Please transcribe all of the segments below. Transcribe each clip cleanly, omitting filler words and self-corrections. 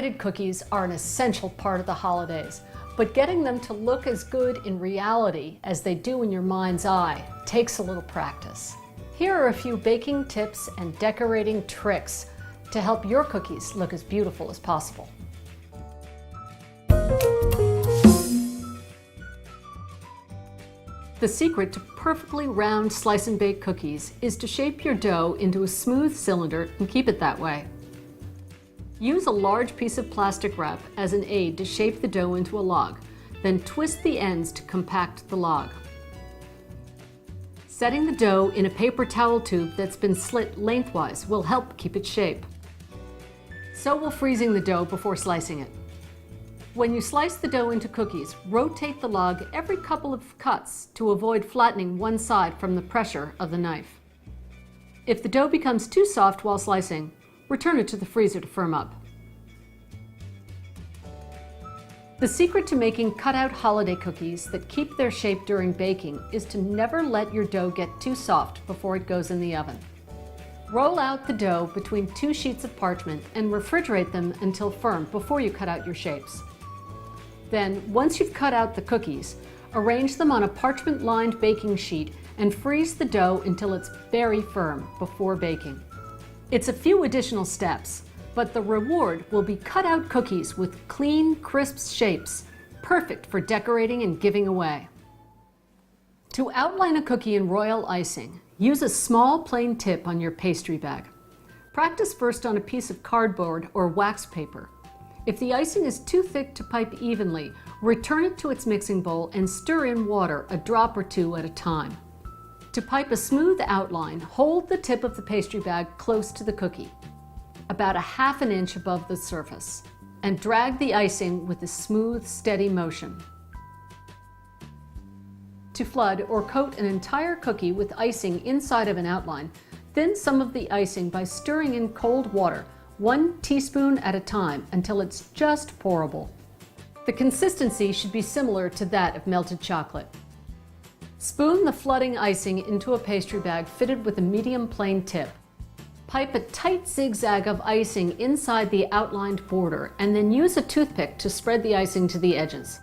Decorated cookies are an essential part of the holidays, but getting them to look as good in reality as they do in your mind's eye takes a little practice. Here are a few baking tips and decorating tricks to help your cookies look as beautiful as possible. The secret to perfectly round slice and bake cookies is to shape your dough into a smooth cylinder and keep it that way. Use a large piece of plastic wrap as an aid to shape the dough into a log, then twist the ends to compact the log. Setting the dough in a paper towel tube that's been slit lengthwise will help keep its shape. So will freezing the dough before slicing it. When you slice the dough into cookies, rotate the log every couple of cuts to avoid flattening one side from the pressure of the knife. If the dough becomes too soft while slicing, return it to the freezer to firm up. The secret to making cutout holiday cookies that keep their shape during baking is to never let your dough get too soft before it goes in the oven. Roll out the dough between two sheets of parchment and refrigerate them until firm before you cut out your shapes. Then, once you've cut out the cookies, arrange them on a parchment-lined baking sheet and freeze the dough until it's very firm before baking. It's a few additional steps, but the reward will be cut-out cookies with clean, crisp shapes, perfect for decorating and giving away. To outline a cookie in royal icing, use a small plain tip on your pastry bag. Practice first on a piece of cardboard or wax paper. If the icing is too thick to pipe evenly, return it to its mixing bowl and stir in water a drop or two at a time. To pipe a smooth outline, hold the tip of the pastry bag close to the cookie, about 1/2 inch above the surface, and drag the icing with a smooth, steady motion. To flood or coat an entire cookie with icing inside of an outline, thin some of the icing by stirring in cold water, 1 teaspoon at a time until it's just pourable. The consistency should be similar to that of melted chocolate. Spoon the flooding icing into a pastry bag fitted with a medium plain tip. Pipe a tight zigzag of icing inside the outlined border and then use a toothpick to spread the icing to the edges.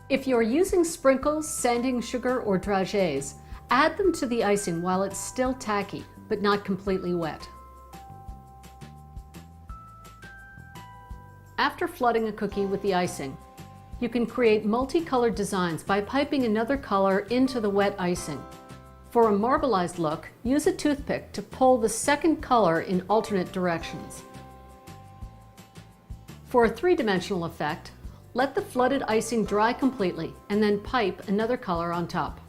If you're using sprinkles, sanding sugar, or dragées, add them to the icing while it's still tacky, but not completely wet. After flooding a cookie with the icing, you can create multicolored designs by piping another color into the wet icing. For a marbleized look, use a toothpick to pull the second color in alternate directions. For a three-dimensional effect, let the flooded icing dry completely and then pipe another color on top.